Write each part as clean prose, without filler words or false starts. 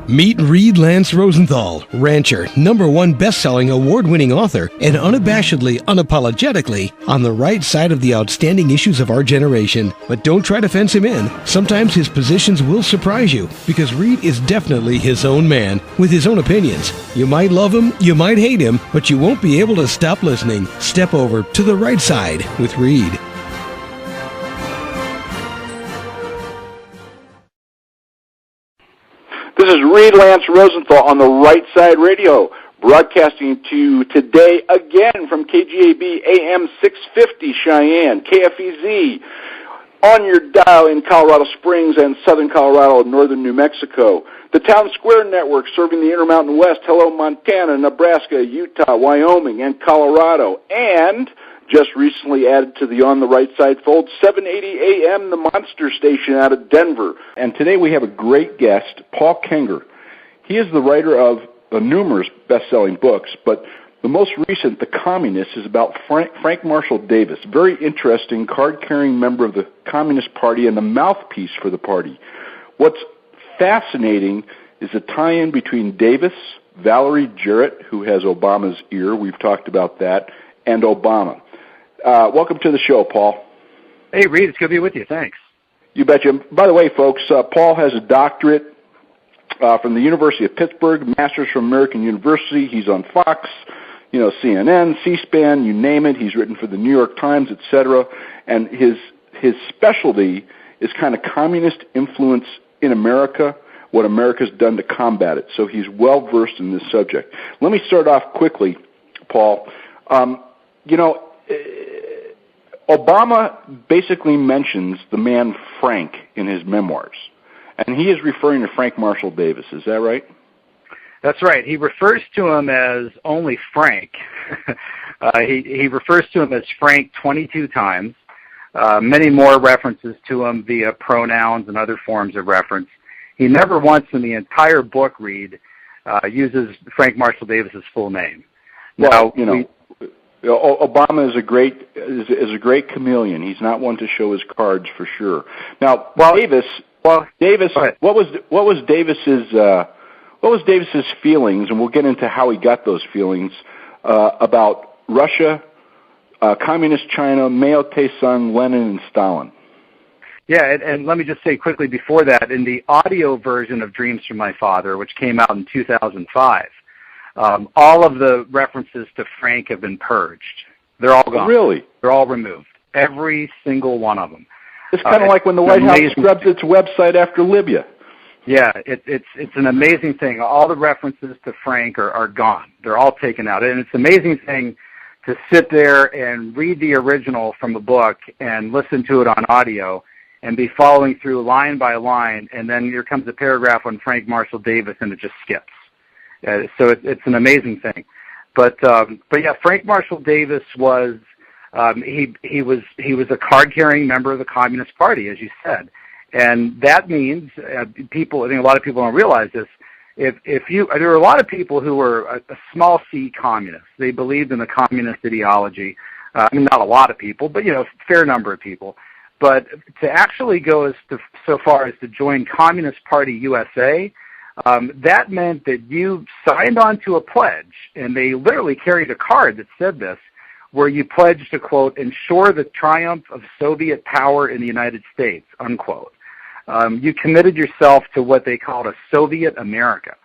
Meet Reed Lance Rosenthal, rancher, #1 best-selling award-winning author, and unabashedly, unapologetically on the right side of the outstanding issues of our generation. But don't try to fence him in. Sometimes his positions will surprise you, because Reed is definitely his own man, with his own opinions. You might love him, you might hate him, but you won't be able to stop listening. Step over to the right side with Reed. This is Reed Lance Rosenthal on the Right Side Radio, broadcasting to you today again from KGAB AM 650 Cheyenne, KFEZ, on your dial in Colorado Springs and southern Colorado and northern New Mexico. The Town Square Network serving the Intermountain West, hello Montana, Nebraska, Utah, Wyoming, and Colorado, and just recently added to the On the Right Side fold, 780 AM, the Monster Station out of Denver. And today we have a great guest, Paul Kengor. He is the writer of numerous best-selling books, but the most recent, The Communist, is about Frank Marshall Davis, very interesting card-carrying member of the Communist Party and the mouthpiece for the party. What's fascinating is the tie-in between Davis, Valerie Jarrett, who has Obama's ear, we've talked about that, and Obama. Welcome to the show, Paul. Hey, Reed, it's good to be with you. Thanks. You betcha. By the way, folks, Paul has a doctorate from the University of Pittsburgh, master's from American University. He's on Fox, CNN, C-SPAN, you name it. He's written for the New York Times, etc. And his specialty is kind of communist influence in America, what America's done to combat it. So he's well-versed in this subject. Let me start off quickly, Paul. Obama basically mentions the man Frank in his memoirs, and he is referring to Frank Marshall Davis. Is that right? That's right. He refers to him as only Frank. He refers to him as Frank 22 times, many more references to him via pronouns and other forms of reference. He never once in the entire book, Reed, uses Frank Marshall Davis's full name. Well, Obama is a great chameleon. He's not one to show his cards for sure. Now, Davis. What was Davis's feelings? And we'll get into how he got those feelings about Russia, communist China, Mao Tse-tung, Lenin, and Stalin. Yeah, and let me just say quickly before that, in the audio version of Dreams from My Father, which came out in 2005. All of the references to Frank have been purged. They're all gone. Really? They're all removed. Every single one of them. It's kind of like when the White House scrubs its website after Libya. Yeah, it's an amazing thing. All the references to Frank are gone. They're all taken out. And it's an amazing thing to sit there and read the original from a book and listen to it on audio and be following through line by line, and then here comes a paragraph on Frank Marshall Davis, and it just skips. So it's an amazing thing, but yeah, Frank Marshall Davis was he was a card-carrying member of the Communist Party, as you said, and that means people. I think a lot of people don't realize this. There were a lot of people who were a small C communists. They believed in the communist ideology. Not a lot of people, but a fair number of people. But to actually go so far as to join Communist Party USA. That meant that you signed on to a pledge, and they literally carried a card that said this, where you pledged to, quote, ensure the triumph of Soviet power in the United States, unquote. You committed yourself to what they called a Soviet America.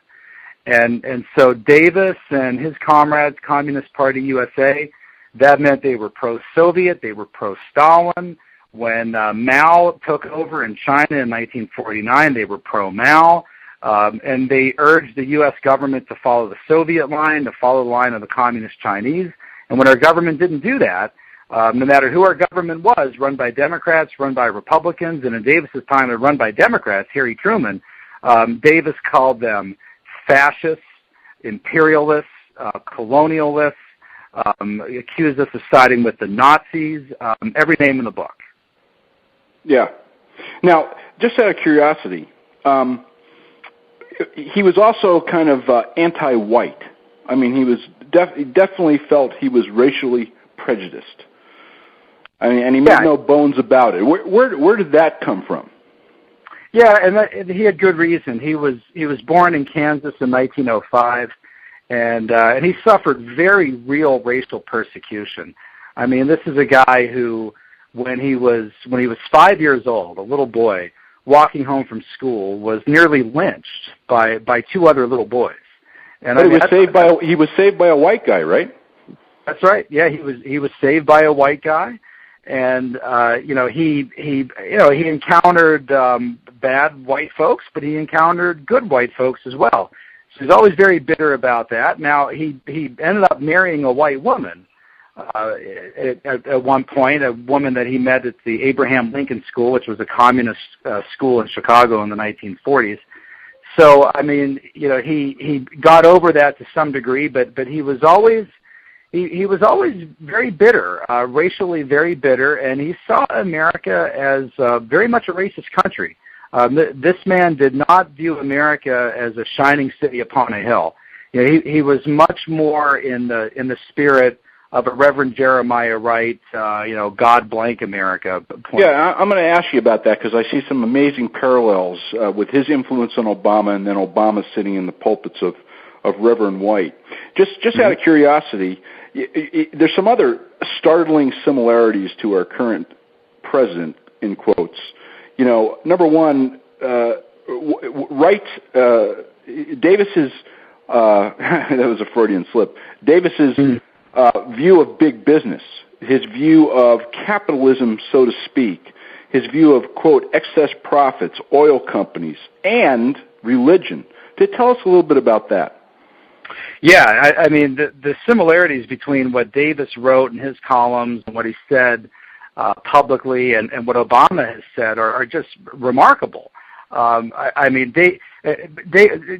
And so Davis and his comrades, Communist Party USA, that meant they were pro-Soviet, they were pro-Stalin. When Mao took over in China in 1949, they were pro-Mao. And they urged the U.S. government to follow the Soviet line, to follow the line of the Communist Chinese. And when our government didn't do that, no matter who our government was, run by Democrats, run by Republicans, and in Davis's time, it run by Democrats, Harry Truman, Davis called them fascists, imperialists, colonialists, accused us of siding with the Nazis, every name in the book. Yeah. Now, just out of curiosity, he was also kind of anti-white. I mean, he definitely felt he was racially prejudiced. I mean, and he made no bones about it. Where did that come from? Yeah, and he had good reason. He was born in Kansas in 1905, and he suffered very real racial persecution. I mean, this is a guy who, when he was 5 years old, a little boy walking home from school, was nearly lynched by two other little boys. And but he was saved by a white guy, right? That's right. Yeah, he was saved by a white guy, and he encountered bad white folks, but he encountered good white folks as well. So he's always very bitter about that. Now he ended up marrying a white woman at one point, a woman that he met at the Abraham Lincoln School, which was a communist school in Chicago in the 1940s. So I mean, he got over that to some degree, but he was always very bitter, racially very bitter, and he saw America as very much a racist country. This man did not view America as a shining city upon a hill. He was much more in the spirit of a Rev Jeremiah Wright, God blank America point. Yeah, I'm going to ask you about that because I see some amazing parallels with his influence on Obama and then Obama sitting in the pulpits of Reverend White. Just out of curiosity, there's some other startling similarities to our current president, in quotes. Number one, Wright, Davis's, that was a Freudian slip, Davis's view of big business, his view of capitalism, so to speak, his view of, quote, excess profits, oil companies, and religion. Tell us a little bit about that. Yeah, I mean, the similarities between what Davis wrote in his columns and what he said publicly and what Obama has said are just remarkable. I mean, they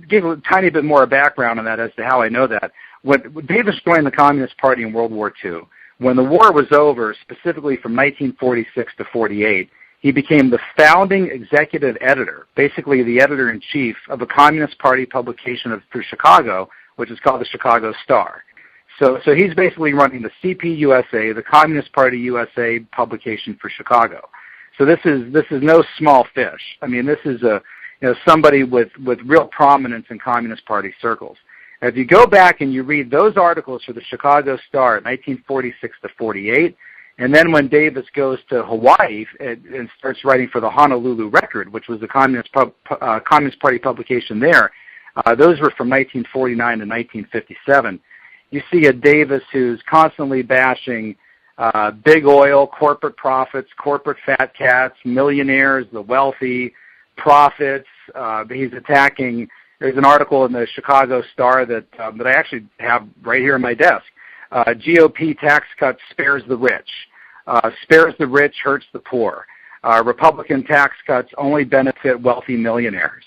gave a tiny bit more background on that as to how I know that. When Davis joined the Communist Party in World War II, when the war was over, specifically from 1946 to 48, he became the founding executive editor, basically the editor-in-chief of a Communist Party publication for Chicago, which is called the Chicago Star. So he's basically running the CPUSA, the Communist Party USA publication for Chicago. So this is no small fish. I mean, this is somebody with real prominence in Communist Party circles. Now, if you go back and you read those articles for the Chicago Star in 1946 to 48, and then when Davis goes to Hawaii and starts writing for the Honolulu Record, which was the Communist Party publication there, those were from 1949 to 1957. You see a Davis who's constantly bashing big oil, corporate profits, corporate fat cats, millionaires, the wealthy, profits. He's attacking. There's an article in the Chicago Star that I actually have right here on my desk. GOP tax cuts spares the rich. Spares the rich, hurts the poor. Republican tax cuts only benefit wealthy millionaires.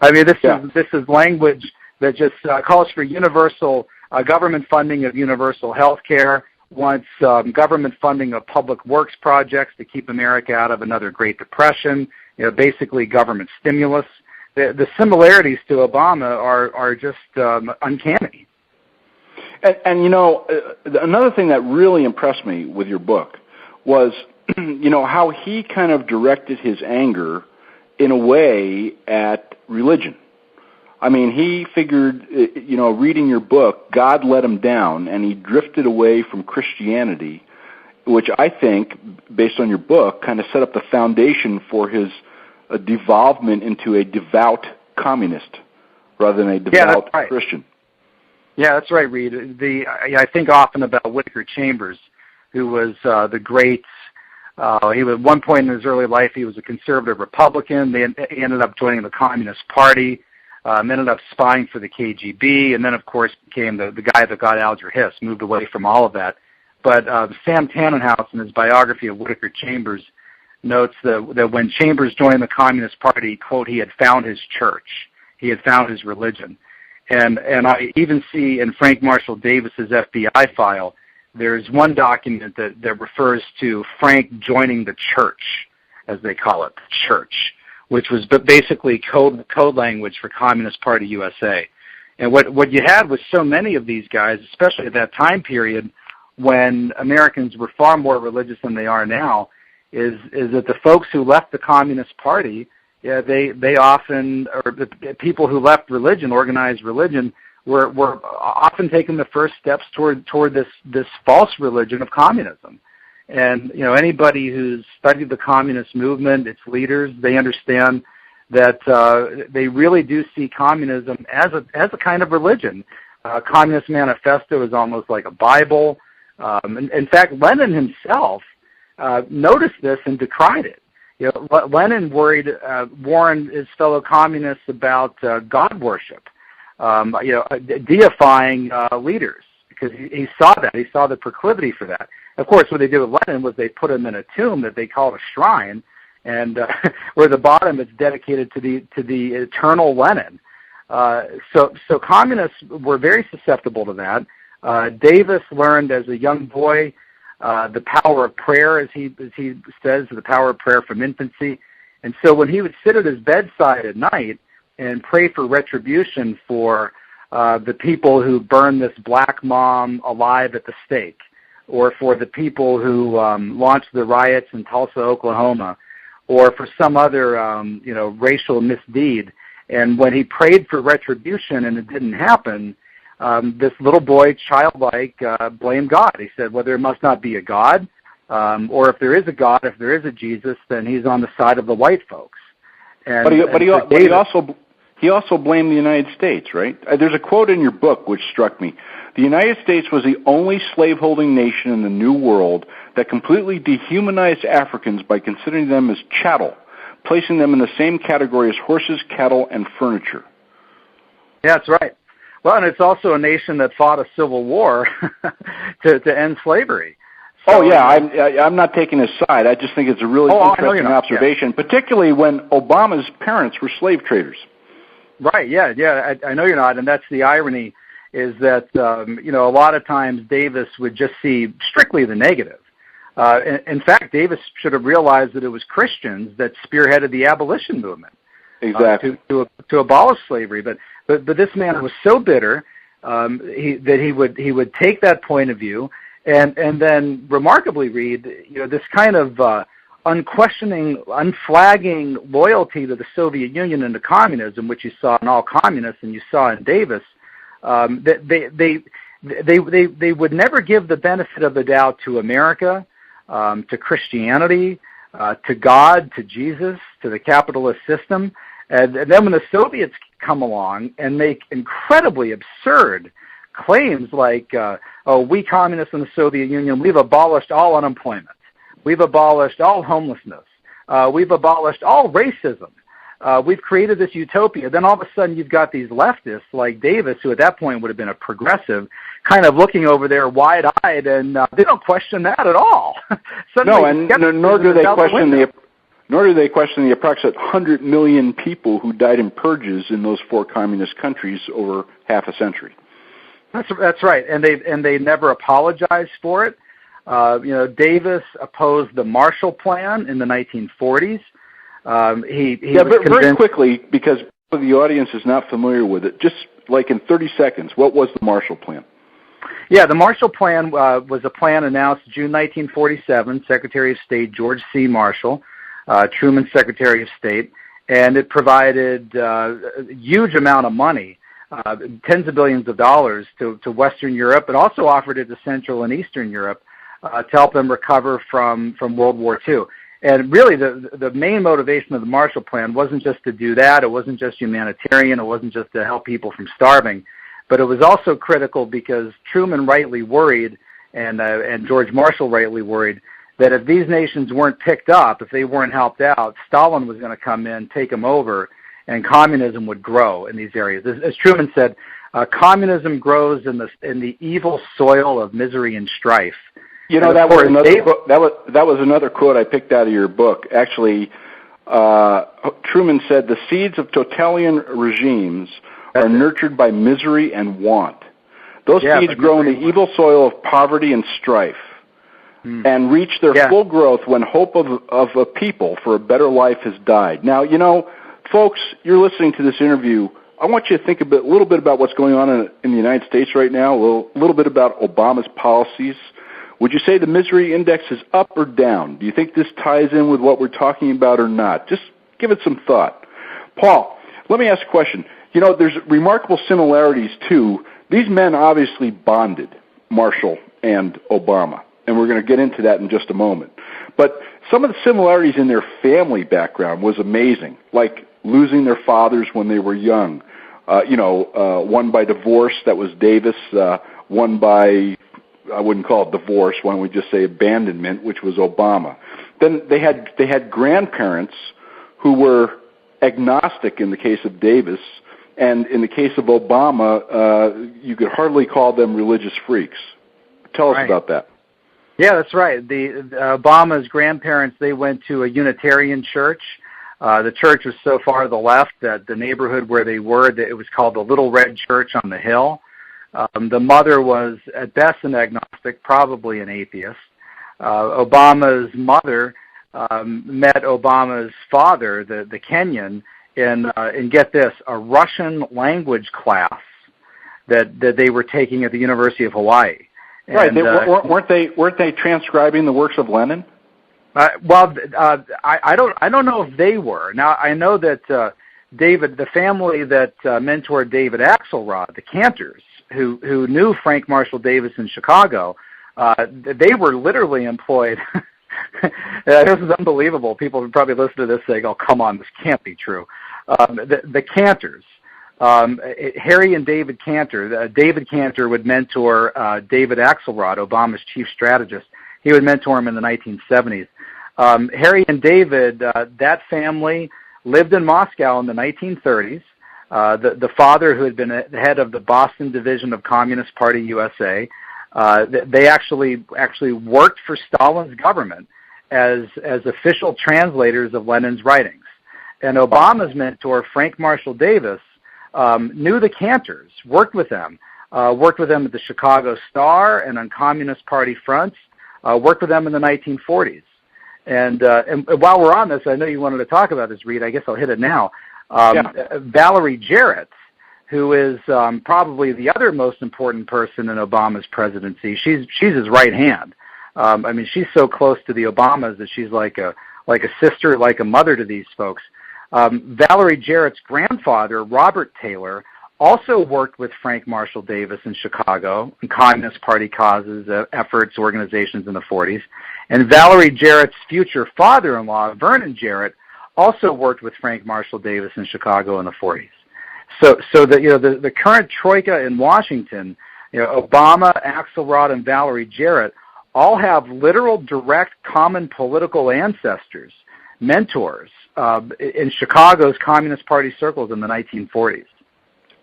I mean, this is language that just calls for universal government funding of universal health care, wants government funding of public works projects to keep America out of another Great Depression, basically government stimulus. The similarities to Obama are just uncanny. And another thing that really impressed me with your book was, how he kind of directed his anger in a way at religion. I mean, he figured, reading your book, God let him down, and he drifted away from Christianity, which I think, based on your book, kind of set up the foundation for his devolvement into a devout communist rather than a devout Christian. Yeah, that's right, Reed. I think often about Whittaker Chambers, who was the great. He was, at one point in his early life, he was a conservative Republican. He ended up joining the Communist Party, ended up spying for the KGB, and then, of course, became the guy that got Alger Hiss, moved away from all of that. But Sam Tannenhouse, in his biography of Whittaker Chambers, notes that when Chambers joined the Communist Party, quote, he had found his church. He had found his religion. And I even see in Frank Marshall Davis's FBI file, there's one document that refers to Frank joining the church, as they call it, the church, which was basically code language for Communist Party USA. And what you had with so many of these guys, especially at that time period when Americans were far more religious than they are now, is that the folks who left the Communist Party Yeah, they often, or the people who left religion, organized religion, were often taking the first steps toward this false religion of communism. And anybody who's studied the communist movement, its leaders, they understand that they really do see communism as a kind of religion. Communist Manifesto is almost like a Bible. In fact, Lenin himself noticed this and decried it. Lenin warned his fellow communists about God worship, deifying leaders, because he saw that. He saw the proclivity for that. Of course, what they did with Lenin was they put him in a tomb that they called a shrine, and where the bottom is dedicated to the eternal Lenin. So communists were very susceptible to that. Davis learned as a young boy the power of prayer, as he says, the power of prayer from infancy. And so when he would sit at his bedside at night and pray for retribution for the people who burned this black mom alive at the stake, or for the people who launched the riots in Tulsa, Oklahoma, or for some other racial misdeed, and when he prayed for retribution and it didn't happen, this little boy, childlike, blamed God. He said, well, there must not be a God, or if there is a God, if there is a Jesus, then he's on the side of the white folks. And, he also blamed the United States, right? There's a quote in your book which struck me. The United States was the only slaveholding nation in the New World that completely dehumanized Africans by considering them as chattel, placing them in the same category as horses, cattle, and furniture. Yeah, that's right. Well, and it's also a nation that fought a civil war to end slavery. So, I'm not taking his side. I just think it's a really interesting observation, particularly when Obama's parents were slave traders. Right, yeah, I know you're not, and that's the irony, is that, a lot of times Davis would just see strictly the negative. In fact, Davis should have realized that it was Christians that spearheaded the abolition movement. Exactly. To abolish slavery, but this man was so bitter that he would take that point of view and then remarkably read this kind of unquestioning, unflagging loyalty to the Soviet Union and to communism, which you saw in all communists and you saw in Davis. That they would never give the benefit of the doubt to America, to Christianity, to God, to Jesus, to the capitalist system. And then when the Soviets come along and make incredibly absurd claims like, we communists in the Soviet Union, we've abolished all unemployment. We've abolished all homelessness. We've abolished all racism. We've created this utopia. Then all of a sudden you've got these leftists like Davis, who at that point would have been a progressive, kind of looking over there wide-eyed, and they don't question that at all. Nor do they question the approximate 100 million people who died in purges in those four communist countries over half a century. That's right, and they never apologized for it. Davis opposed the Marshall Plan in the 1940s. Very quickly, because the audience is not familiar with it, just like in 30 seconds, what was the Marshall Plan? Yeah, the Marshall Plan was a plan announced June 1947, Secretary of State George C. Marshall, Truman's Secretary of State, and it provided a huge amount of money, tens of billions of dollars to Western Europe, but also offered it to Central and Eastern Europe to help them recover from World War II. And really, the main motivation of the Marshall Plan wasn't just to do that. It wasn't just humanitarian. It wasn't just to help people from starving. But it was also critical because Truman rightly worried, and George Marshall rightly worried, that if these nations weren't picked up, if they weren't helped out, Stalin was going to come in, take them over, and communism would grow in these areas. As Truman said, communism grows in the evil soil of misery and strife. That was another quote I picked out of your book. Actually, Truman said, the seeds of totalitarian regimes are nurtured by misery and want. Those seeds grow in the evil soil of poverty and strife and reach their full growth when hope of a people for a better life has died. Now, folks, you're listening to this interview. I want you to think a little bit about what's going on in the United States right now, a little bit about Obama's policies. Would you say the misery index is up or down? Do you think this ties in with what we're talking about or not? Just give it some thought. Paul, let me ask a question. You know, there's remarkable similarities, too. These men obviously bonded, Marshall and Obama, and we're going to get into that in just a moment. But some of the similarities in their family background was amazing, like losing their fathers when they were young. One by divorce, that was Davis, one by, I wouldn't call it divorce, why don't we just say abandonment, which was Obama. Then they had grandparents who were agnostic in the case of Davis, and in the case of Obama, you could hardly call them religious freaks. Tell us about that. Yeah, that's right. Obama's grandparents, they went to a Unitarian church. The church was so far to the left that the neighborhood where they were, it was called the Little Red Church on the Hill. The mother was, at best, an agnostic, probably an atheist. Obama's mother met Obama's father, the Kenyan, in get this, a Russian language class that they were taking at the University of Hawaii. And, weren't they transcribing the works of Lenin? I don't know if they were. Now I know that the family that mentored David Axelrod, the Cantors, who knew Frank Marshall Davis in Chicago, they were literally employed. This is unbelievable. People would probably listen to this saying, "Oh, come on, this can't be true." The Cantors, Harry and David Cantor. David Cantor would mentor David Axelrod, Obama's chief strategist. He would mentor him in the 1970s. Harry and David, that family lived in Moscow in the 1930s. The father, who had been the head of the Boston division of Communist Party USA, they actually worked for Stalin's government as official translators of Lenin's writings. And Obama's mentor, Frank Marshall Davis, knew the Cantors, worked with them at the Chicago Star and on Communist Party fronts, worked with them in the 1940s. And while we're on this, I know you wanted to talk about this, Reed. I guess I'll hit it now. Valerie Jarrett, who is probably the other most important person in Obama's presidency. She's his right hand. She's so close to the Obamas that she's like a sister, like a mother to these folks. Valerie Jarrett's grandfather, Robert Taylor, also worked with Frank Marshall Davis in Chicago in Communist Party causes, efforts, organizations in the 40s. And Valerie Jarrett's future father-in-law, Vernon Jarrett, also worked with Frank Marshall Davis in Chicago in the 40s. So the current troika in Washington, Obama, Axelrod, and Valerie Jarrett all have literal, direct, common political ancestors, mentors in Chicago's Communist Party circles in the 1940s.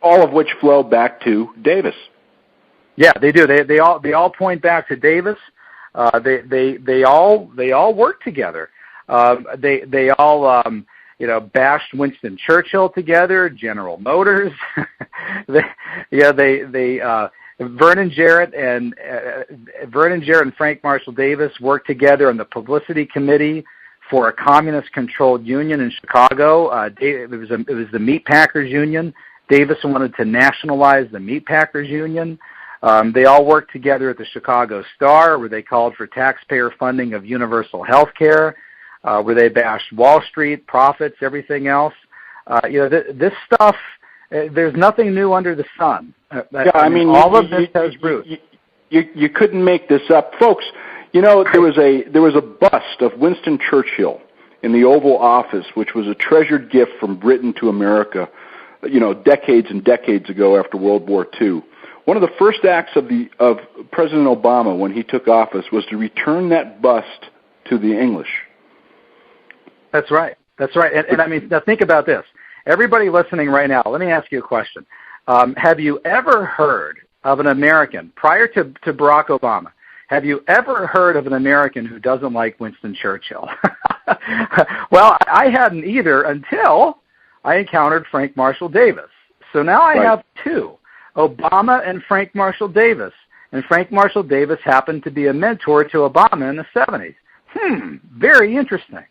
All of which flow back to Davis. Yeah, they do. They all point back to Davis. They all work together. They all bashed Winston Churchill together, General Motors. Vernon Jarrett and Frank Marshall Davis worked together on the publicity committee for a communist-controlled union in Chicago. It was the Meat Packers Union. Davis wanted to nationalize the Meat Packers Union. They all worked together at the Chicago Star, where they called for taxpayer funding of universal health care, where they bashed Wall Street, profits, everything else. This stuff, there's nothing new under the sun. All of this has roots. You couldn't make this up. Folks, there was a bust of Winston Churchill in the Oval Office, which was a treasured gift from Britain to America, decades and decades ago after World War II. One of the first acts of President Obama when he took office was to return that bust to the English. That's right. And now think about this. Everybody listening right now, let me ask you a question. Have you ever heard of an American, prior to Barack Obama, have you ever heard of an American who doesn't like Winston Churchill? Well, I hadn't either until I encountered Frank Marshall Davis. So now I have two, Obama and Frank Marshall Davis. And Frank Marshall Davis happened to be a mentor to Obama in the 70s. Very interesting.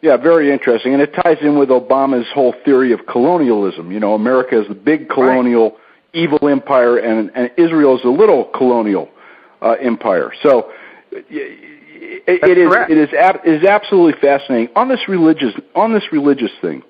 Yeah, very interesting. And it ties in with Obama's whole theory of colonialism. America is the big colonial evil empire, and Israel is a little colonial empire. So It is absolutely fascinating on this religious thing,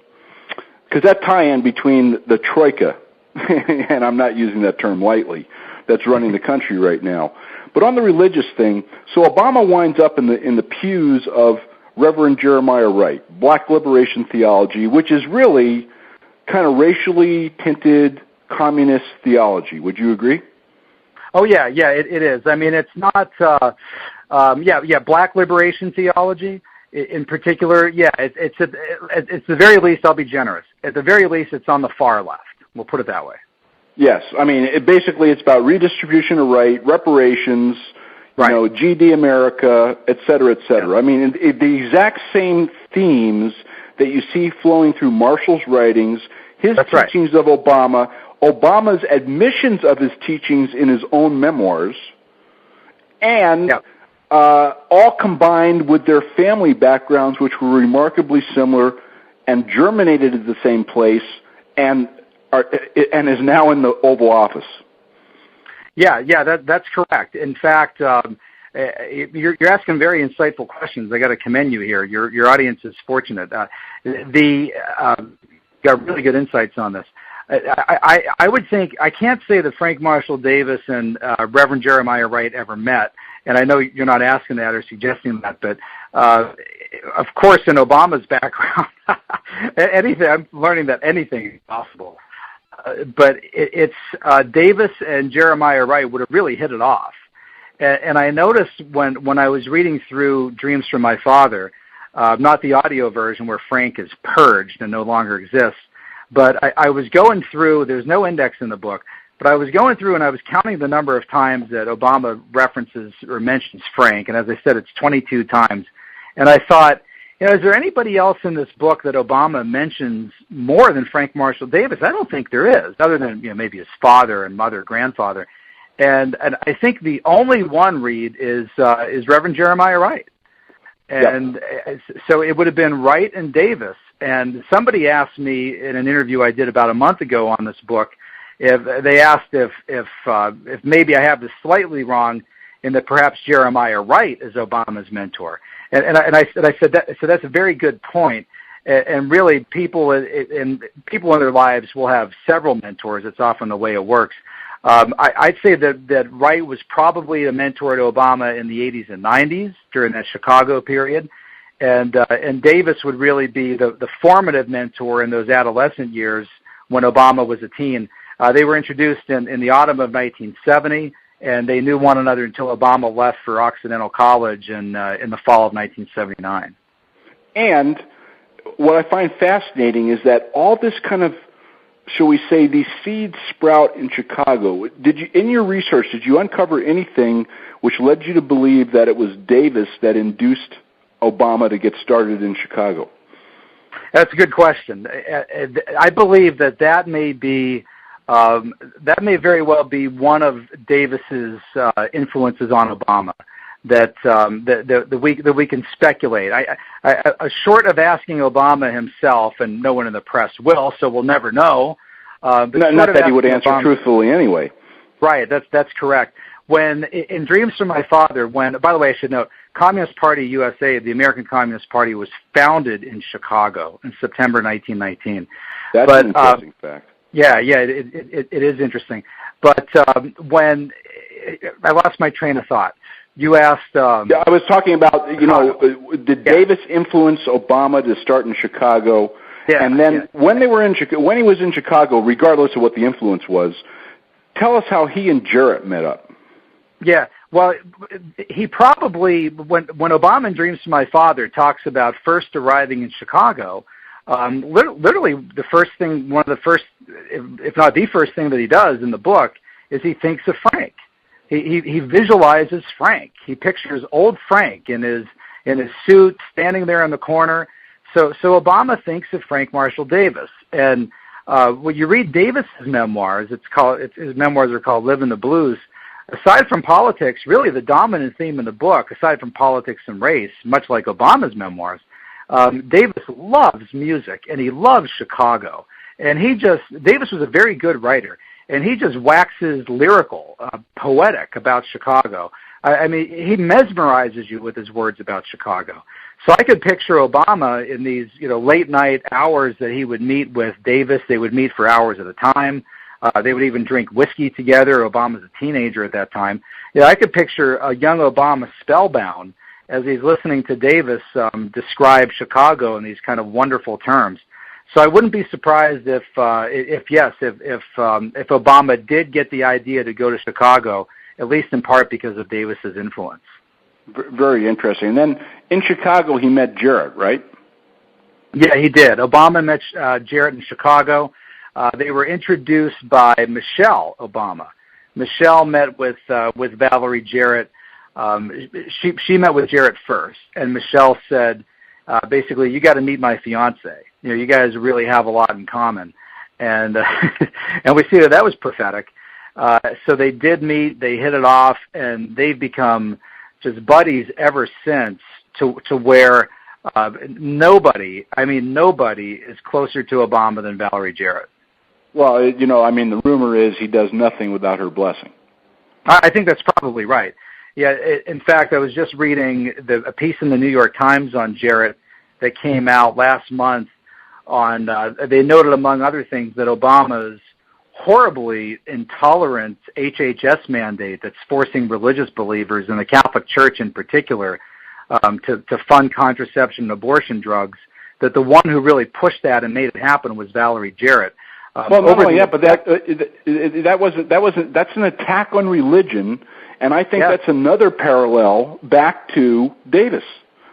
because that tie-in between the troika, and I'm not using that term lightly, that's running the country right now. But on the religious thing, so Obama winds up in the pews of Rev Jeremiah Wright, Black liberation theology, which is really kind of racially tinted communist theology. Would you agree? Oh yeah, it is. I mean, it's not, Black liberation theology in particular. Yeah, it's the very least. I'll be generous. At the very least, it's on the far left. We'll put it that way. Yes, I mean, it's about redistribution of right, reparations, right. GD America, et cetera, et cetera. Yeah. I mean, the exact same themes that you see flowing through Marshall's writings, his teachings of Obama, Obama's admissions of his teachings in his own memoirs, and all combined with their family backgrounds, which were remarkably similar and germinated at the same place, and is now in the Oval Office. Yeah, that's correct. In fact, you're asking very insightful questions. I got to commend you here. Your audience is fortunate. Got really good insights on this. I would think, I can't say that Frank Marshall Davis and Reverend Jeremiah Wright ever met, and I know you're not asking that or suggesting that, but of course in Obama's background, I'm learning that anything is possible. But it's Davis and Jeremiah Wright would have really hit it off. And I noticed when I was reading through Dreams from My Father, not the audio version where Frank is purged and no longer exists, but I was going through, there's no index in the book, but I was going through and I was counting the number of times that Obama references or mentions Frank, and as I said, it's 22 times. And I thought, is there anybody else in this book that Obama mentions more than Frank Marshall Davis? I don't think there is, other than maybe his father and mother, grandfather. And I think the only one, Reed, is Reverend Jeremiah Wright. And so it would have been Wright and Davis. And somebody asked me in an interview I did about a month ago on this book, if they asked if maybe I have this slightly wrong, in that perhaps Jeremiah Wright is Obama's mentor. And I said that, so that's a very good point. And really, people in their lives will have several mentors. It's often the way it works. I'd say that Wright was probably a mentor to Obama in the 80s and 90s during that Chicago period, and Davis would really be the formative mentor in those adolescent years when Obama was a teen. They were introduced in the autumn of 1970. And they knew one another until Obama left for Occidental College in the fall of 1979. And what I find fascinating is that all this kind of, shall we say, these seeds sprout in Chicago. In your research, did you uncover anything which led you to believe that it was Davis that induced Obama to get started in Chicago? That's a good question. I believe that may be. That may very well be one of Davis's influences on Obama. That we can speculate. Short of asking Obama himself, and no one in the press will, so we'll never know. Not that he would answer Obama, truthfully anyway. Right. That's correct. When in Dreams from My Father, by the way, I should note, Communist Party USA, the American Communist Party, was founded in Chicago in September 1919. That's an interesting fact. Yeah, it is interesting. But when I lost my train of thought, you asked. I was talking about, did Davis influence Obama to start in Chicago? Yeah, and then when he was in Chicago, regardless of what the influence was, tell us how he and Jarrett met up. Yeah, well, he probably when Obama in Dreams from My Father talks about first arriving in Chicago. Literally, one of the first, if not the first thing that he does in the book is he thinks of Frank. He visualizes Frank. He pictures old Frank in his suit, standing there in the corner. So Obama thinks of Frank Marshall Davis. And when you read Davis's memoirs, his memoirs are called "Living the Blues." Aside from politics, really the dominant theme in the book, aside from politics and race, much like Obama's memoirs. Davis loves music, and he loves Chicago. And Davis was a very good writer, and he just waxes lyrical, poetic about Chicago. I mean, he mesmerizes you with his words about Chicago. So I could picture Obama in these, late night hours that he would meet with Davis. They would meet for hours at a time. They would even drink whiskey together. Obama's a teenager at that time. I could picture a young Obama spellbound as he's listening to Davis describe Chicago in these kind of wonderful terms. So I wouldn't be surprised if Obama did get the idea to go to Chicago, at least in part because of Davis's influence. Very interesting. And then in Chicago, he met Jarrett, right? Yeah, he did. Obama met Jarrett in Chicago. They were introduced by Michelle Obama. Michelle met with Valerie Jarrett. She met with Jarrett first, and Michelle said, basically, you got to meet my fiance. You guys really have a lot in common, and and we see that was prophetic. So they did meet. They hit it off, and they've become just buddies ever since. To where nobody is closer to Obama than Valerie Jarrett. Well, the rumor is he does nothing without her blessing. I think that's probably right. Yeah, in fact, I was just reading a piece in the New York Times on Jarrett that came out last month on, they noted among other things that Obama's horribly intolerant HHS mandate that's forcing religious believers and the Catholic Church in particular to fund contraception and abortion drugs, that the one who really pushed that and made it happen was Valerie Jarrett. Well, not only that, but that's an attack on religion, and I think that's another parallel back to Davis.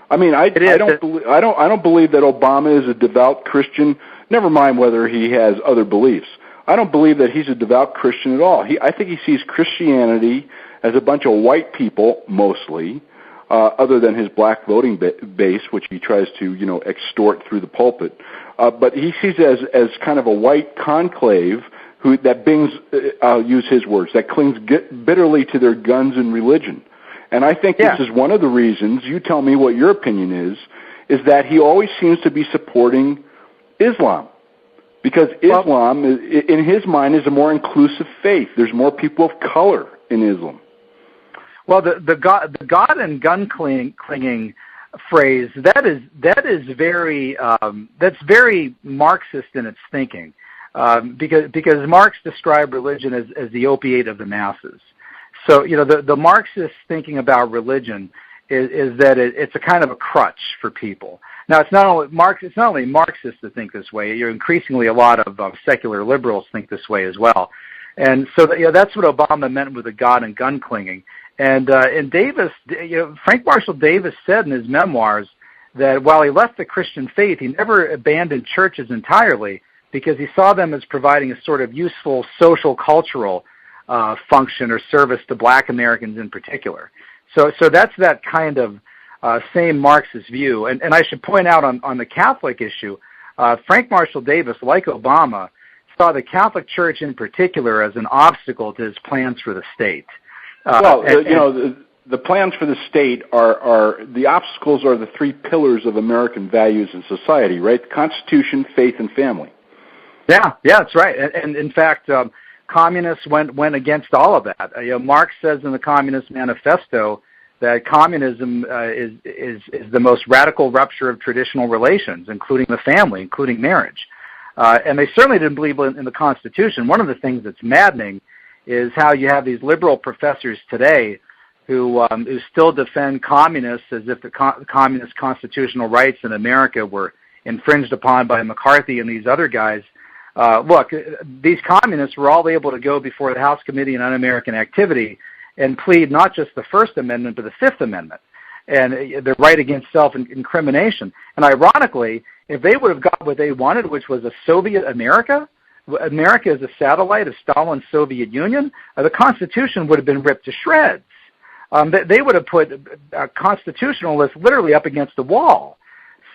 I mean, I don't believe that Obama is a devout Christian. Never mind whether he has other beliefs. I don't believe that he's a devout Christian at all. I think he sees Christianity as a bunch of white people, mostly, other than his black voting base, which he tries to, extort through the pulpit. But he sees it as kind of a white conclave that brings, I'll use his words, that clings bitterly to their guns and religion. And I think this is one of the reasons, you tell me what your opinion is that he always seems to be supporting Islam. Because Islam, in his mind, is a more inclusive faith. There's more people of color in Islam. Well, the God and gun clinging phrase that is very that's very Marxist in its thinking, because Marx described religion as the opiate of the masses. So the Marxist thinking about religion is that it's a kind of a crutch for people. Now it's not only Marxists that think this way. Increasingly a lot of secular liberals think this way as well, and so that's what Obama meant with the God and gun clinging. And Davis, Frank Marshall Davis said in his memoirs that while he left the Christian faith, he never abandoned churches entirely because he saw them as providing a sort of useful social cultural function or service to Black Americans in particular. So that's that kind of same Marxist view. And I should point out on the Catholic issue, Frank Marshall Davis, like Obama, saw the Catholic Church in particular as an obstacle to his plans for the state. The plans for the state are the obstacles are the three pillars of American values and society, right? Constitution, faith, and family. Yeah, that's right. And in fact, communists went against all of that. Marx says in the Communist Manifesto that communism is the most radical rupture of traditional relations, including the family, including marriage. And they certainly didn't believe in the Constitution. One of the things that's maddening is how you have these liberal professors today who still defend communists as if the communist constitutional rights in America were infringed upon by McCarthy and these other guys. Look, these communists were all able to go before the House Committee on Un-American Activity and plead not just the First Amendment, but the Fifth Amendment, and the right against self-incrimination. And ironically, if they would have got what they wanted, which was a Soviet America as a satellite of Stalin's Soviet Union, the Constitution would have been ripped to shreds. They would have put constitutionalists literally up against the wall.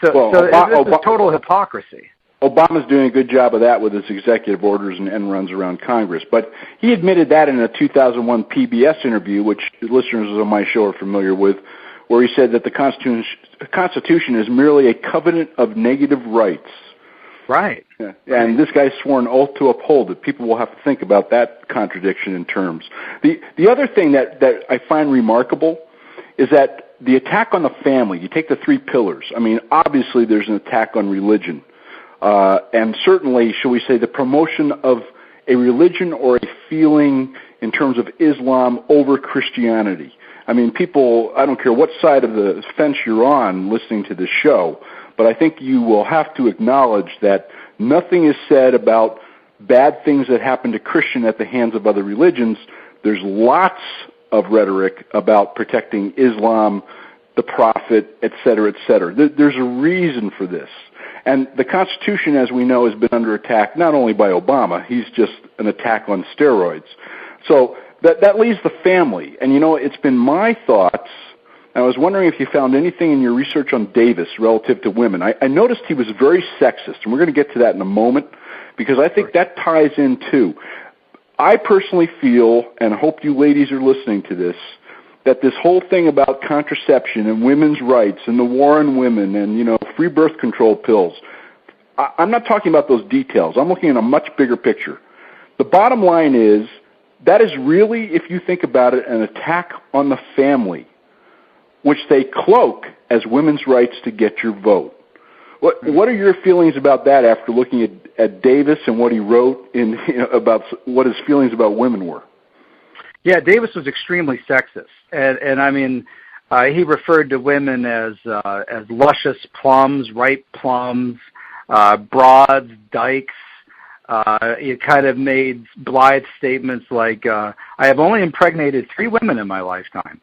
So this is total hypocrisy. Obama's doing a good job of that with his executive orders and end runs around Congress. But he admitted that in a 2001 PBS interview, which listeners on my show are familiar with, where he said that the Constitution is merely a covenant of negative rights. right. Yeah. And this guy's sworn oath to uphold it. People will have to think about that contradiction in terms. The other thing that I find remarkable is that the attack on the family, you take the three pillars. I mean, obviously there's an attack on religion. And certainly, shall we say, the promotion of a religion or a feeling in terms of Islam over Christianity. I mean, people, I don't care what side of the fence you're on listening to this show, but I think you will have to acknowledge that nothing is said about bad things that happen to Christian at the hands of other religions. There's lots of rhetoric about protecting Islam, the Prophet, et cetera, et cetera. There's a reason for this. And the Constitution, as we know, has been under attack not only by Obama, he's just an attack on steroids. So that leaves the family. And, you know, it's been my thoughts, and I was wondering if you found anything in your research on Davis relative to women. I noticed he was very sexist, and we're going to get to that in a moment, because I think that ties in too. I personally feel, and hope you ladies are listening to this, that this whole thing about contraception and women's rights and the war on women and, you know, free birth control pills, I'm not talking about those details. I'm looking at a much bigger picture. The bottom line is that is really, if you think about it, an attack on the family, which they cloak as women's rights to get your vote. What are your feelings about that after looking at Davis and what he wrote in, you know, about what his feelings about women were? Yeah, Davis was extremely sexist, and I mean, he referred to women as luscious plums, ripe plums, broads, dykes. He kind of made blithe statements like, "I have only impregnated 3 women in my lifetime."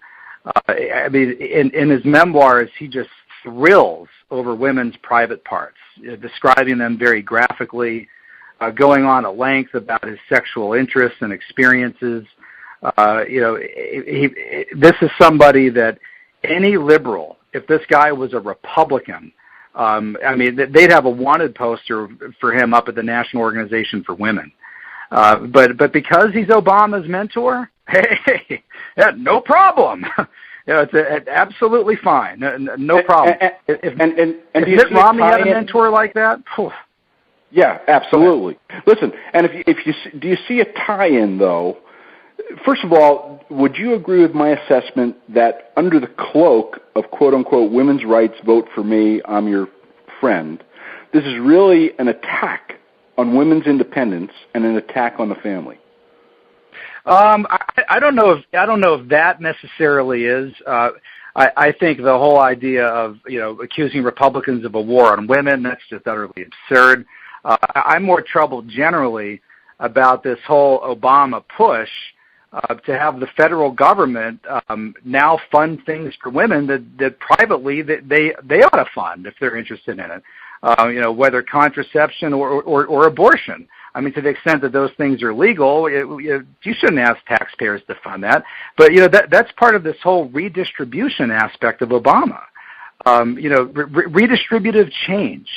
I mean, in his memoirs, he just thrills over women's private parts, describing them very graphically, going on at length about his sexual interests and experiences. You know, this is somebody that any liberal, if this guy was a Republican, I mean, they'd have a wanted poster for him up at the National Organization for Women. But because he's Obama's mentor, hey, no problem. You know, it's absolutely fine. No problem. If Mitt Romney had a mentor like that, phew. Yeah, absolutely. Listen, and do you see a tie-in though? First of all, would you agree with my assessment that under the cloak of quote-unquote women's rights, vote for me, I'm your friend, this is really an attack on women's independence and an attack on the family? I don't know if that necessarily is. I think the whole idea of, you know, accusing Republicans of a war on women, that's just utterly absurd. I'm more troubled generally about this whole Obama push to have the federal government now fund things for women that privately they ought to fund if they're interested in it. You know, whether contraception or abortion. I mean, to the extent that those things are legal, you shouldn't ask taxpayers to fund that. But, you know, that's part of this whole redistribution aspect of Obama. You know, redistributive change.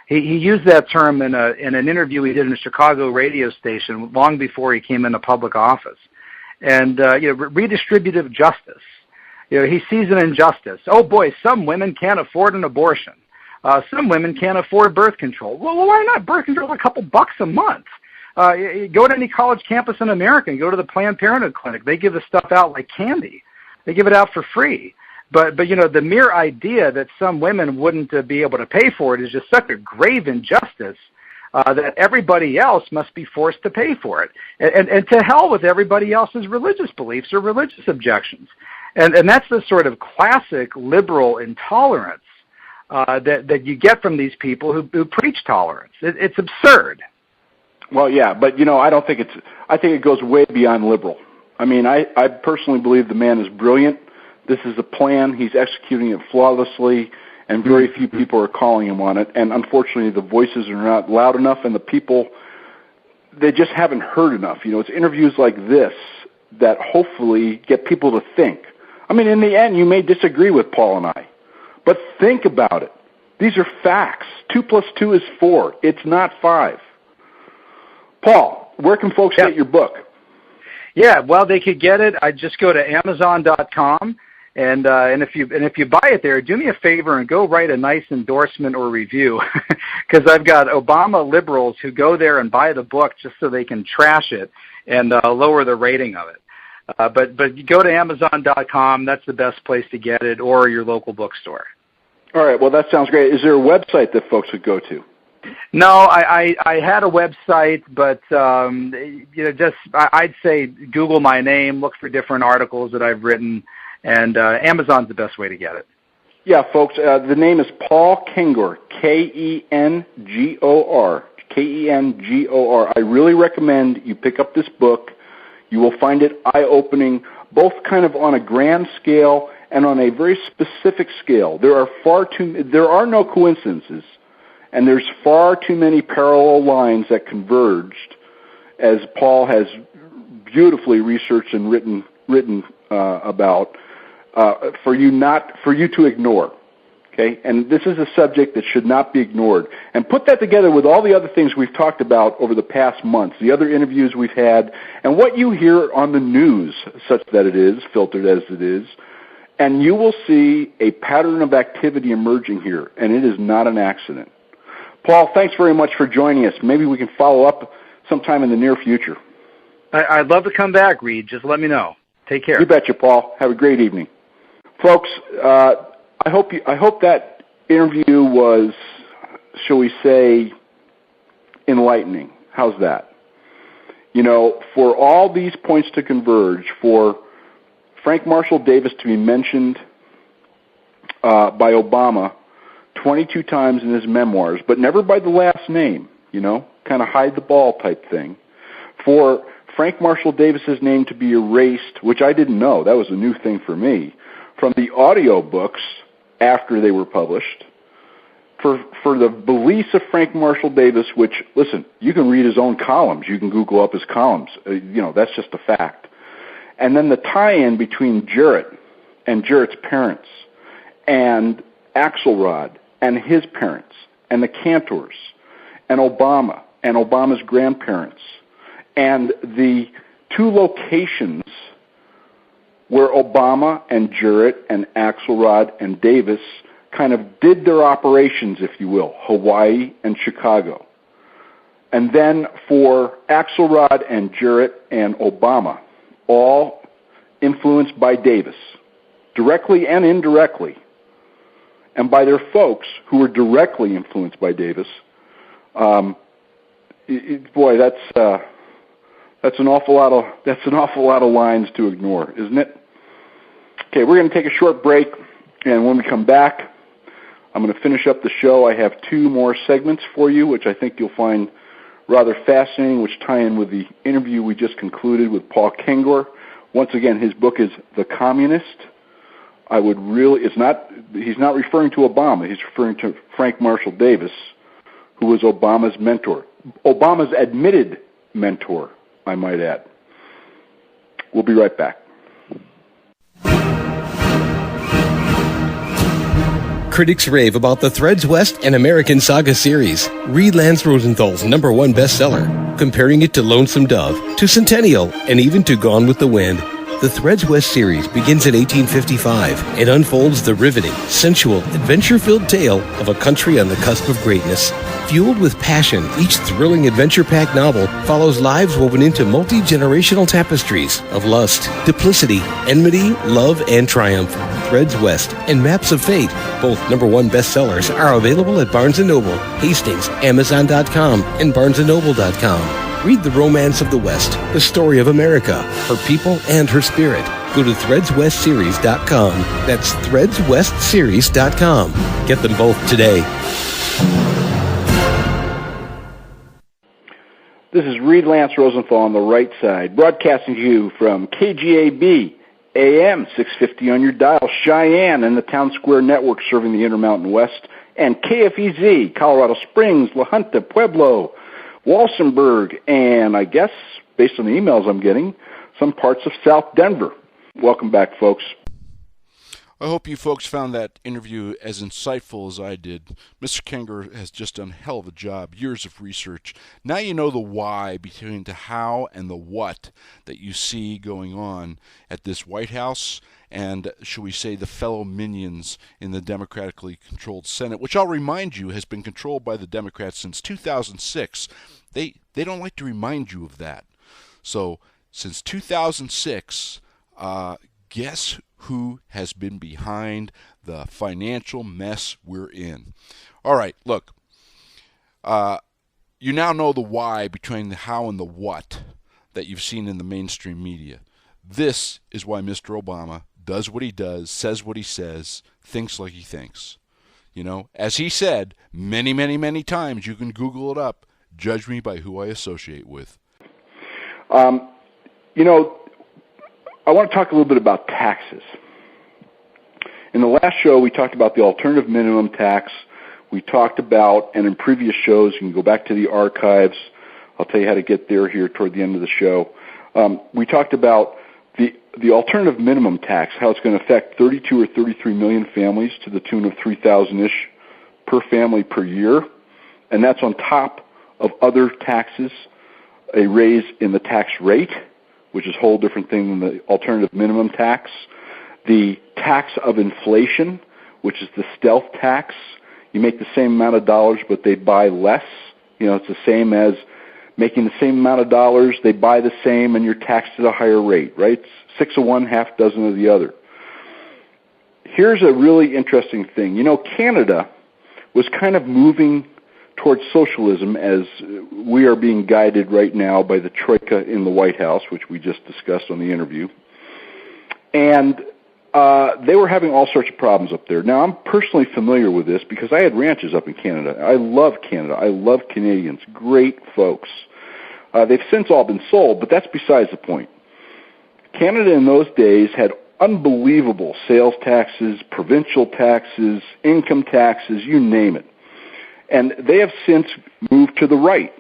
He used that term in an interview he did in a Chicago radio station long before he came into public office. And, you know, redistributive justice. You know, he sees an injustice. Oh, boy, some women can't afford an abortion. Some women can't afford birth control. Well, why not? Birth control is a couple bucks a month. You go to any college campus in America and go to the Planned Parenthood clinic. They give the stuff out like candy. They give it out for free. But you know, the mere idea that some women wouldn't be able to pay for it is just such a grave injustice that everybody else must be forced to pay for it. And to hell with everybody else's religious beliefs or religious objections. And that's the sort of classic liberal intolerance that you get from these people who preach tolerance. It's absurd. Well, yeah, but you know, I think it goes way beyond liberal. I mean, I personally believe the man is brilliant. This is a plan. He's executing it flawlessly, and very few people are calling him on it. And unfortunately, the voices are not loud enough, and the people, they just haven't heard enough. You know, it's interviews like this that hopefully get people to think. I mean, in the end, you may disagree with Paul and I, but think about it. These are facts. 2 + 2 is 4. It's not 5. Paul, where can folks get your book? Yeah, well, they could get it. I just go to Amazon.com, And if you buy it there, do me a favor and go write a nice endorsement or review, because I've got Obama liberals who go there and buy the book just so they can trash it and lower the rating of it. But you go to Amazon.com. That's the best place to get it, or your local bookstore. All right. Well, that sounds great. Is there a website that folks would go to? No, I had a website, but I'd say Google my name, look for different articles that I've written, and Amazon's the best way to get it. Yeah, folks. The name is Paul Kengor, Kengor, Kengor. I really recommend you pick up this book. You will find it eye-opening, both kind of on a grand scale and on a very specific scale. There are no coincidences, and there's far too many parallel lines that converged, as Paul has beautifully researched and written about, for you to ignore. Okay, and this is a subject that should not be ignored. And put that together with all the other things we've talked about over the past months, the other interviews we've had, and what you hear on the news, such that it is, filtered as it is, and you will see a pattern of activity emerging here, and it is not an accident. Paul, thanks very much for joining us. Maybe we can follow up sometime in the near future. I'd love to come back, Reed. Just let me know. Take care. You betcha, Paul. Have a great evening. Folks, I hope that interview was, shall we say, enlightening. How's that? You know, for all these points to converge, for Frank Marshall Davis to be mentioned by Obama 22 times in his memoirs, but never by the last name, you know, kind of hide the ball type thing. For Frank Marshall Davis's name to be erased, which I didn't know, that was a new thing for me, from the audio books after they were published, for the beliefs of Frank Marshall Davis, which, listen, you can read his own columns. You can Google up his columns. That's just a fact. And then the tie-in between Jarrett and Jarrett's parents and Axelrod and his parents and the Cantors and Obama and Obama's grandparents and the two locations where Obama and Jarrett and Axelrod and Davis kind of did their operations, if you will, Hawaii and Chicago. And then for Axelrod and Jarrett and Obama, all influenced by Davis, directly and indirectly, and by their folks who were directly influenced by Davis. Boy, that's an awful lot of lines to ignore, isn't it? Okay, we're going to take a short break, and when we come back, I'm going to finish up the show. I have two more segments for you, which I think you'll find rather fascinating, which tie in with the interview we just concluded with Paul Kengor. Once again, his book is The Communist. He's not referring to Obama. He's referring to Frank Marshall Davis, who was Obama's mentor. Obama's admitted mentor, I might add. We'll be right back. Critics rave about the Threads West and American Saga series. Read Lance Rosenthal's #1 bestseller, comparing it to Lonesome Dove, to Centennial, and even to Gone with the Wind. The Threads West series begins in 1855 and unfolds the riveting, sensual, adventure-filled tale of a country on the cusp of greatness. Fueled with passion, each thrilling adventure-packed novel follows lives woven into multi-generational tapestries of lust, duplicity, enmity, love, and triumph. Threads West and Maps of Fate, both #1 bestsellers, are available at Barnes & Noble, Hastings, Amazon.com, and BarnesandNoble.com. Read The Romance of the West, the story of America, her people, and her spirit. Go to threadswestseries.com. That's threadswestseries.com. Get them both today. This is Reed Lance Rosenthal on the right side, broadcasting to you from KGAB, AM 650 on your dial, Cheyenne, and the Town Square Network serving the Intermountain West, and KFEZ, Colorado Springs, La Junta, Pueblo, Walsenburg, and I guess, based on the emails I'm getting, some parts of South Denver. Welcome back, folks. I hope you folks found that interview as insightful as I did. Mr. Kengor has just done a hell of a job, years of research. Now you know the why between the how and the what that you see going on at this White House and, shall we say, the fellow minions in the democratically controlled Senate, which I'll remind you has been controlled by the Democrats since 2006. They don't like to remind you of that. So, since 2006, guess who has been behind the financial mess we're in? All right, look. You now know the why between the how and the what that you've seen in the mainstream media. This is why Mr. Obama does what he does, says what he says, thinks like he thinks. You know, as he said many, many, many times, you can Google it up, judge me by who I associate with. You know, I want to talk a little bit about taxes. In the last show, we talked about the alternative minimum tax. We talked about, and in previous shows, you can go back to the archives. I'll tell you how to get there here toward the end of the show. We talked about the alternative minimum tax, how it's going to affect 32 or 33 million families to the tune of $3,000-ish per family per year. And that's on top of other taxes, a raise in the tax rate, which is a whole different thing than the alternative minimum tax, the tax of inflation, which is the stealth tax. You make the same amount of dollars, but they buy less. You know, it's the same as making the same amount of dollars, they buy the same, and you're taxed at a higher rate, right? It's 6 of one, half dozen of the other. Here's a really interesting thing. You know, Canada was kind of moving towards socialism as we are being guided right now by the troika in the White House, which we just discussed on the interview. And they were having all sorts of problems up there. Now, I'm personally familiar with this because I had ranches up in Canada. I love Canada. I love Canadians. Great folks. They've since all been sold, but that's besides the point. Canada in those days had unbelievable sales taxes, provincial taxes, income taxes, you name it. And they have since moved to the right.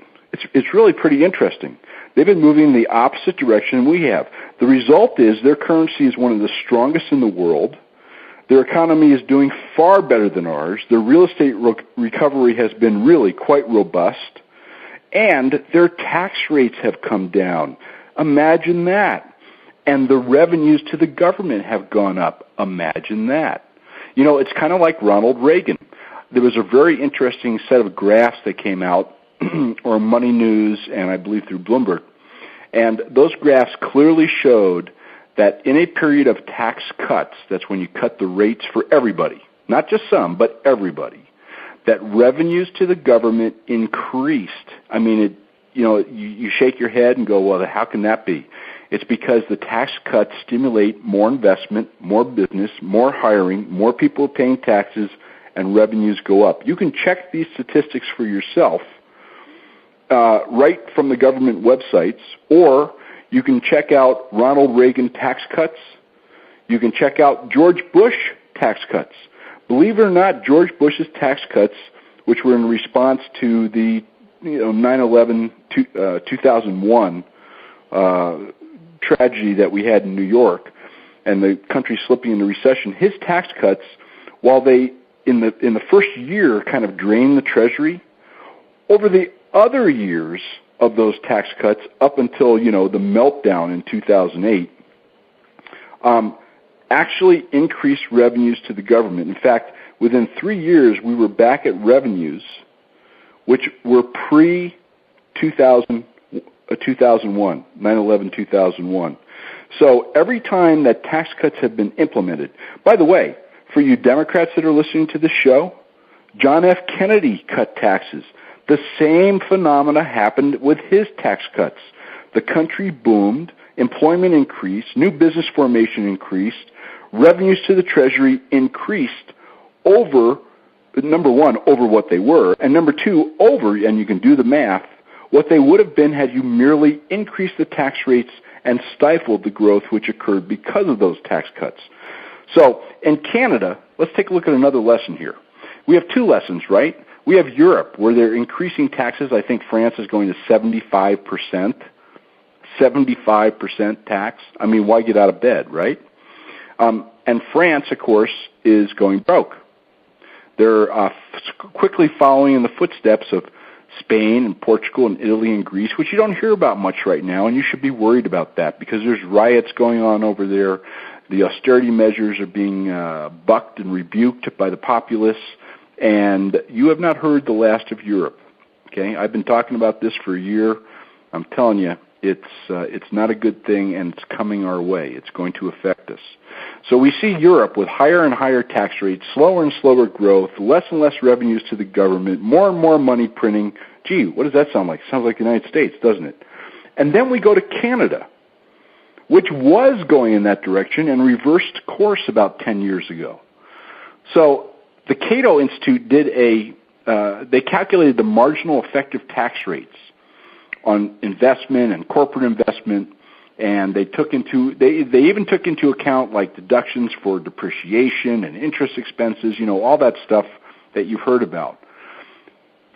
It's really pretty interesting. They've been moving in the opposite direction we have. The result is their currency is one of the strongest in the world. Their economy is doing far better than ours. Their real estate recovery has been really quite robust. And their tax rates have come down. Imagine that. And the revenues to the government have gone up. Imagine that. You know, it's kind of like Ronald Reagan. There was a very interesting set of graphs that came out, or Money News, and I believe through Bloomberg. And those graphs clearly showed that in a period of tax cuts, that's when you cut the rates for everybody, not just some, but everybody, that revenues to the government increased. I mean, you shake your head and go, well, how can that be? It's because the tax cuts stimulate more investment, more business, more hiring, more people paying taxes, and revenues go up. You can check these statistics for yourself right from the government websites, or you can check out Ronald Reagan tax cuts. You can check out George Bush tax cuts. Believe it or not, George Bush's tax cuts, which were in response to the 9/11 2001 tragedy that we had in New York and the country slipping into recession, his tax cuts, while they in the first year kind of drained the Treasury, over the other years of those tax cuts up until, the meltdown in 2008, actually increased revenues to the government. In fact, within 3 years, we were back at revenues which were pre-2001, 9/11 2001. So every time that tax cuts have been implemented, by the way, for you Democrats that are listening to this show, John F. Kennedy cut taxes. The same phenomena happened with his tax cuts. The country boomed, employment increased, new business formation increased, revenues to the Treasury increased over, number one, over what they were, and number two, over, and you can do the math, what they would have been had you merely increased the tax rates and stifled the growth which occurred because of those tax cuts. So in Canada, let's take a look at another lesson here. We have two lessons, right? We have Europe, where they're increasing taxes. I think France is going to 75%. 75% tax. I mean, why get out of bed, right? And France, of course, is going broke. They're quickly following in the footsteps of Spain and Portugal and Italy and Greece, which you don't hear about much right now, and you should be worried about that because there's riots going on over there. The austerity measures are being bucked and rebuked by the populace, and you have not heard the last of Europe. Okay, I've been talking about this for a year. I'm telling you, it's not a good thing, and it's coming our way. It's going to affect us. So we see Europe with higher and higher tax rates, slower and slower growth, less and less revenues to the government, more and more money printing. Gee, what does that sound like? Sounds like the United States, doesn't it? And then we go to Canada, which was going in that direction and reversed course about 10 years ago. So the Cato Institute did they calculated the marginal effective tax rates on investment and corporate investment, and they even took into account like deductions for depreciation and interest expenses, all that stuff that you've heard about.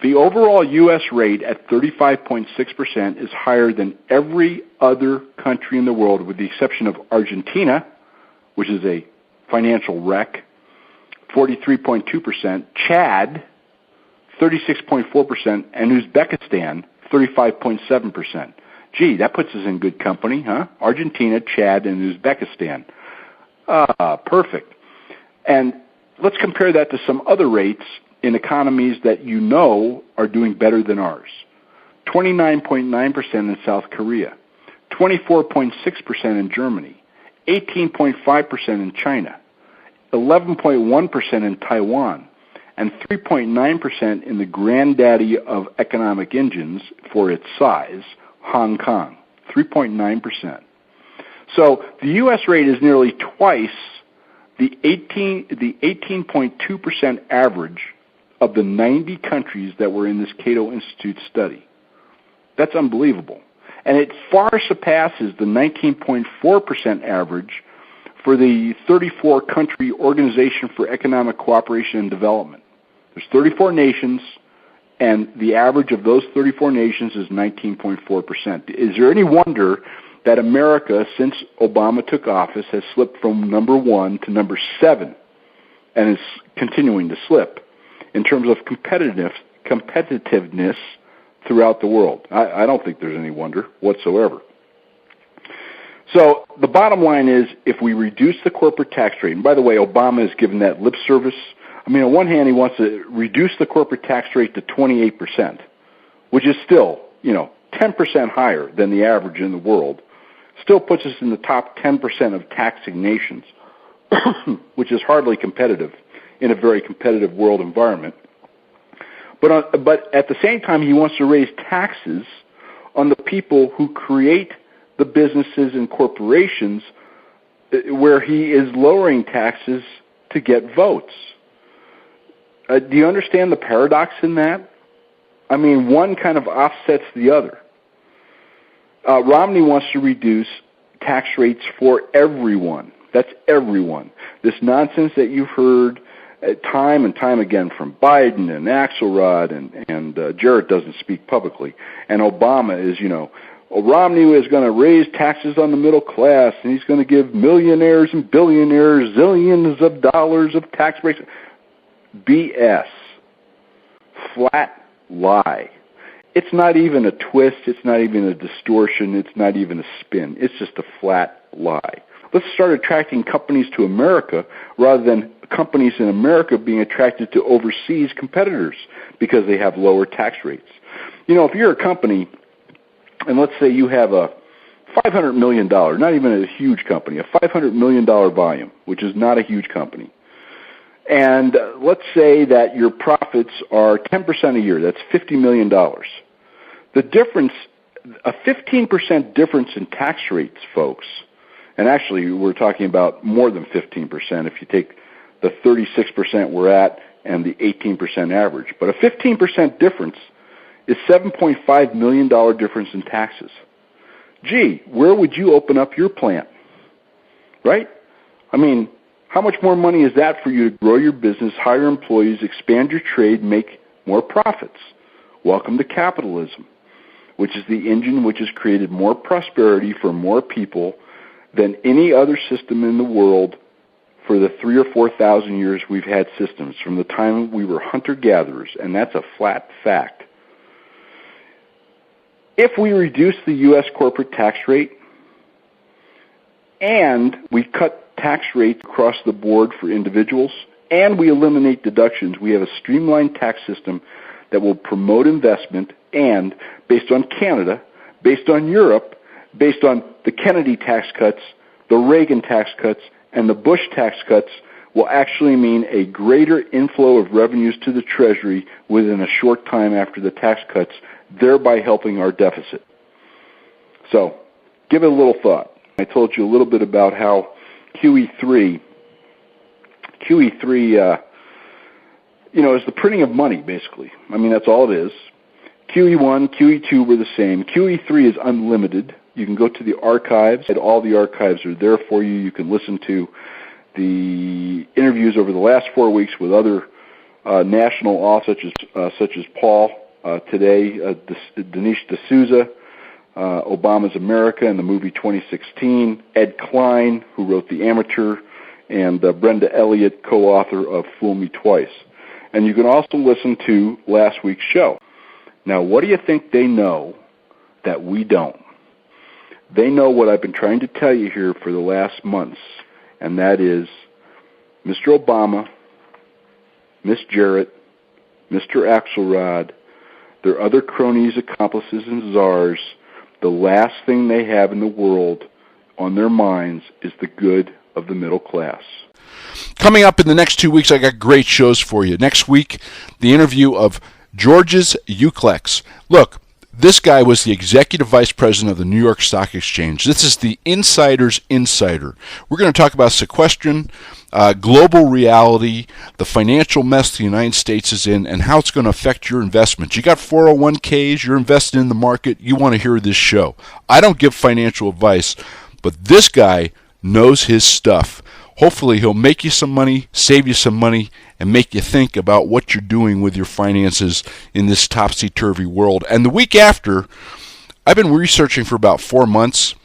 The overall U.S. rate at 35.6% is higher than every other country in the world, with the exception of Argentina, which is a financial wreck, 43.2%, Chad, 36.4%, and Uzbekistan, 35.7%. Gee, that puts us in good company, huh? Argentina, Chad, and Uzbekistan. Perfect. And let's compare that to some other rates in economies that are doing better than ours. 29.9% in South Korea, 24.6% in Germany, 18.5% in China, 11.1% in Taiwan, and 3.9% in the granddaddy of economic engines for its size, Hong Kong, 3.9%. So the U.S. rate is nearly twice the 18.2% average of the 90 countries that were in this Cato Institute study. That's unbelievable. And it far surpasses the 19.4% average for the 34-country Organization for Economic Cooperation and Development. There's 34 nations, and the average of those 34 nations is 19.4%. Is there any wonder that America, since Obama took office, has slipped from number 1 to number 7 and is continuing to slip in terms of competitiveness throughout the world? I don't think there's any wonder whatsoever. So the bottom line is, if we reduce the corporate tax rate, and by the way, Obama has given that lip service. I mean, on one hand, he wants to reduce the corporate tax rate to 28%, which is still, 10% higher than the average in the world. Still puts us in the top 10% of taxing nations, which is hardly competitive in a very competitive world environment. But at the same time, he wants to raise taxes on the people who create the businesses and corporations, where he is lowering taxes to get votes. Do you understand the paradox in that? I mean, one kind of offsets the other. Romney wants to reduce tax rates for everyone. That's everyone. This nonsense that you've heard time and time again from Biden and Axelrod and Jarrett doesn't speak publicly. And Obama is, Romney is going to raise taxes on the middle class, and he's going to give millionaires and billionaires zillions of dollars of tax breaks. BS. Flat lie. It's not even a twist. It's not even a distortion. It's not even a spin. It's just a flat lie. Let's start attracting companies to America rather than companies in America being attracted to overseas competitors because they have lower tax rates. If you're a company, and let's say you have a $500 million, not even a huge company, a $500 million volume, which is not a huge company. And let's say that your profits are 10% a year. That's $50 million. The difference, a 15% difference in tax rates, folks, and actually we're talking about more than 15% if you take the 36% we're at and the 18% average. But a 15% difference is $7.5 million difference in taxes. Gee, where would you open up your plant? Right? I mean, how much more money is that for you to grow your business, hire employees, expand your trade, make more profits? Welcome to capitalism, which is the engine which has created more prosperity for more people than any other system in the world for the 3,000 or 4,000 years we've had systems, from the time we were hunter-gatherers, and that's a flat fact. If we reduce the U.S. corporate tax rate and we cut tax rates across the board for individuals and we eliminate deductions, we have a streamlined tax system that will promote investment and, based on Canada, based on Europe, based on the Kennedy tax cuts, the Reagan tax cuts, and the Bush tax cuts, will actually mean a greater inflow of revenues to the Treasury within a short time after the tax cuts, thereby helping our deficit. So, give it a little thought. I told you a little bit about how QE3 is the printing of money, basically. I mean, that's all it is. QE1, QE2 were the same. QE3 is unlimited. You can go to the archives, and all the archives are there for you. You can listen to the interviews over the last 4 weeks with other national authors such as Paul today, Dinesh D'Souza, Obama's America and the movie 2016, Ed Klein, who wrote The Amateur, and Brenda Elliott, co-author of Fool Me Twice. And you can also listen to last week's show. Now, what do you think they know that we don't? They know what I've been trying to tell you here for the last months, and that is Mr. Obama, Miss Jarrett, Mr. Axelrod, their other cronies, accomplices, and czars, the last thing they have in the world on their minds is the good of the middle class. Coming up in the next 2 weeks, I got great shows for you. Next week, the interview of Georges Euclex. Look, this guy was the executive vice president of the New York Stock Exchange. This is the insider's insider. We're going to talk about sequestration, global reality, the financial mess the United States is in, and how it's going to affect your investments. You got 401ks, you're invested in the market, you want to hear this show. I don't give financial advice, but this guy knows his stuff. Hopefully he'll make you some money, save you some money, and make you think about what you're doing with your finances in this topsy-turvy world. And the week after, I've been researching for about 4 months.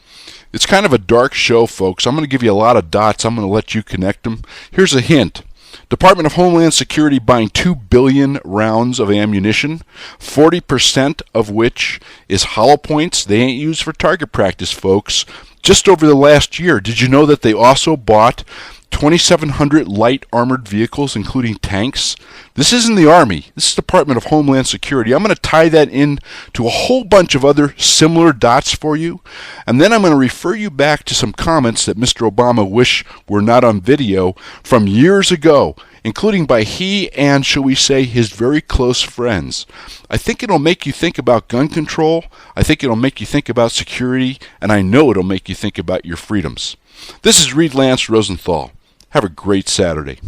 It's kind of a dark show, folks. I'm going to give you a lot of dots. I'm going to let you connect them. Here's a hint. Department of Homeland Security buying 2 billion rounds of ammunition, 40% of which is hollow points. They ain't used for target practice, folks. Just over the last year, did you know that they also bought 2,700 light armored vehicles, including tanks? This isn't the Army. This is Department of Homeland Security. I'm going to tie that in to a whole bunch of other similar dots for you, and then I'm going to refer you back to some comments that Mr. Obama wished were not on video from years ago, including by he and, shall we say, his very close friends. I think it'll make you think about gun control. I think it'll make you think about security, and I know it'll make you think about your freedoms. This is Reed Lance Rosenthal. Have a great Saturday.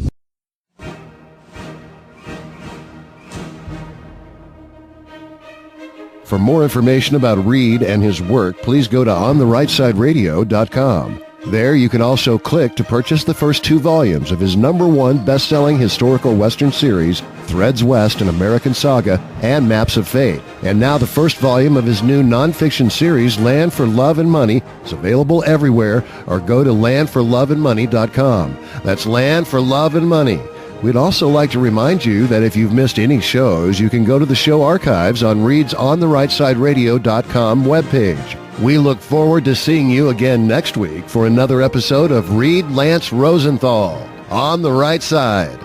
For more information about Reed and his work, please go to ontherightsideradio.com. There you can also click to purchase the first 2 volumes of his #1 best-selling historical Western series, Threads West, An American Saga, and Maps of Fate. And now the first volume of his new nonfiction series, Land for Love and Money, is available everywhere, or go to landforloveandmoney.com. That's Land for Love and Money. We'd also like to remind you that if you've missed any shows, you can go to the show archives on Reed's ontherightsideradio.com webpage. We look forward to seeing you again next week for another episode of Reed Lance Rosenthal on the Right Side.